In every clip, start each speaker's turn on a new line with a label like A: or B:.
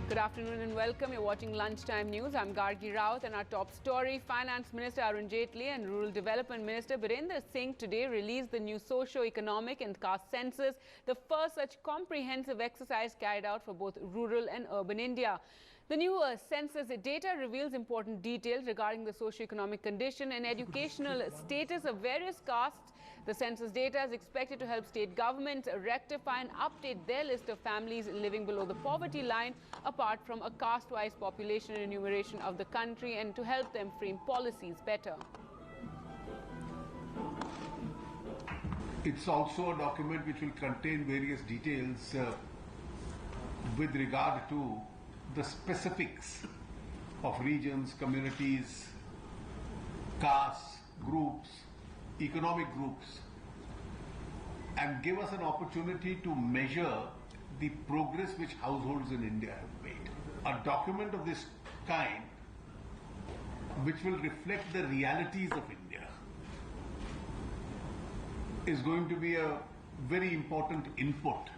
A: Good afternoon and welcome. You're watching Lunchtime News. I'm Gargi Raut and our top story. Finance Minister Arun Jaitley and Rural Development Minister Birender Singh today released the new socio-economic and caste census, the first such comprehensive exercise carried out for both rural and urban India. The new census data reveals important details regarding the socio-economic condition and educational status of various castes. The census data is expected to help state governments rectify and update their list of families living below the poverty line, apart from a caste-wise population enumeration of the country, and to help them frame policies better.
B: It's also a document which will contain various details with regard to the specifics of regions, communities, castes, groups, economic groups, and give us an opportunity to measure the progress which households in India have made. A document of this kind, which will reflect the realities of India, is going to be a very important input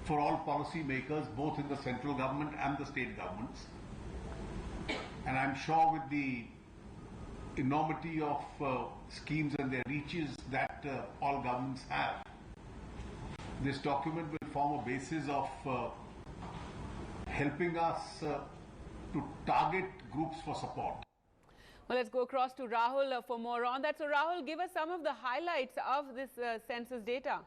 B: for all policy makers, both in the central government and the state governments. And I'm sure with the enormity of schemes and their reaches that all governments have, this document will form a basis of helping us to target groups for support.
A: Well, let's go across to Rahul for more on that. So Rahul, give us some of the highlights of this census data.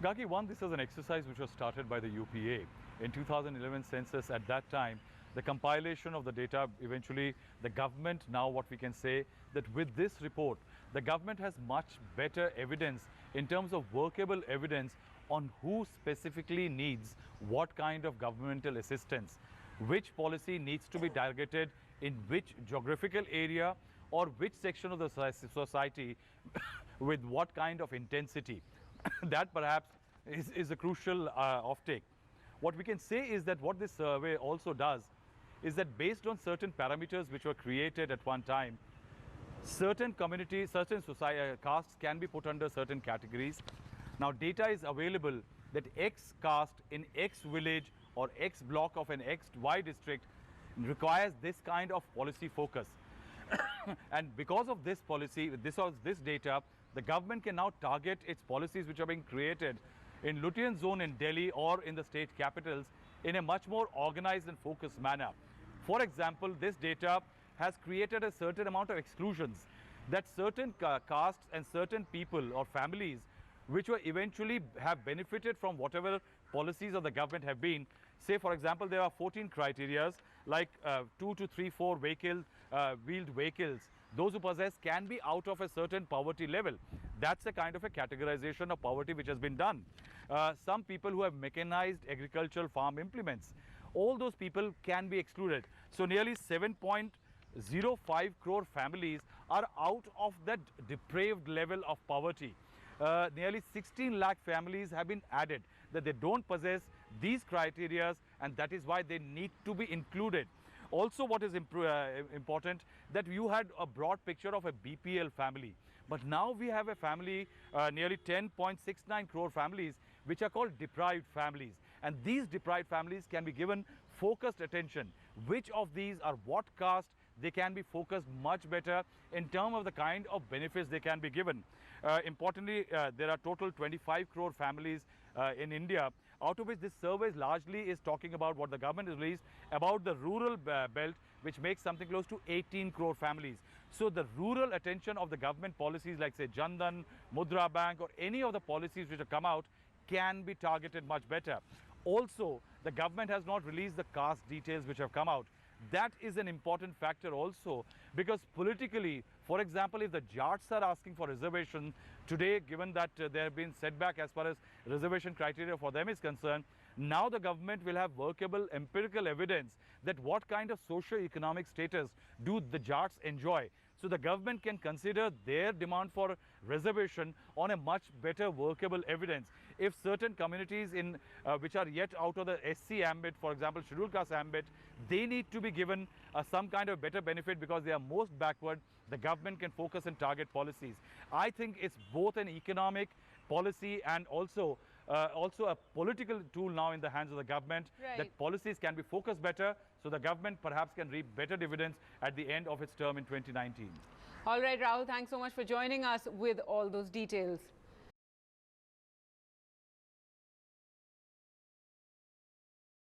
C: Gaki, one, this was an exercise which was started by the UPA. In 2011 census, at that time, the compilation of the data, eventually the government, now what we can say, that with this report, the government has much better evidence in terms of workable evidence on who specifically needs what kind of governmental assistance, which policy needs to be targeted in which geographical area or which section of the society with what kind of intensity. That perhaps is a crucial offtake. What we can say is that what this survey also does is that based on certain parameters which were created at one time, certain communities, certain castes can be put under certain categories. Now data is available that X caste in X village or X block of an XY district requires this kind of policy focus. And because of this policy, this data, the government can now target its policies which are being created in Lutyens zone in Delhi or in the state capitals in a much more organized and focused manner. For example, this data has created a certain amount of exclusions that certain castes and certain people or families which were eventually have benefited from whatever policies of the government have been. Say, for example, there are 14 criterias like 2 to 3, 4 wheeled vehicles. Those who possess can be out of a certain poverty level. That's a kind of a categorization of poverty which has been done. Some people who have mechanized agricultural farm implements, all those people can be excluded. So nearly 7.05 crore families are out of that depraved level of poverty. Nearly 16 lakh families have been added that they don't possess these criteria, and that is why they need to be included. Also, what is important, that you had a broad picture of a BPL family, but now we have a family, nearly 10.69 crore families, which are called deprived families. And these deprived families can be given focused attention. Which of these are what caste, they can be focused much better in terms of the kind of benefits they can be given. Importantly, there are total 25 crore families in India, out of which this survey largely is talking about what the government has released about the rural belt, which makes something close to 18 crore families. So the rural attention of the government policies like say Jandan, Mudra Bank or any of the policies which have come out can be targeted much better. Also, the government has not released the caste details which have come out. That is an important factor also, because politically, for example, if the Jats are asking for reservation today, given that there have been setback as far as reservation criteria for them is concerned, now the government will have workable empirical evidence that what kind of socio-economic status do the Jats enjoy. So the government can consider their demand for reservation on a much better workable evidence. If certain communities in which are yet out of the SC ambit, for example, scheduled caste ambit, they need to be given some kind of better benefit because they are most backward, the government can focus and target policies. I think it's both an economic policy and also also a political tool now in the hands of the government, that policies can be focused better, so the government perhaps can reap better dividends at the end of its term in 2019.
A: All right, Rahul, thanks so much for joining us with all those details.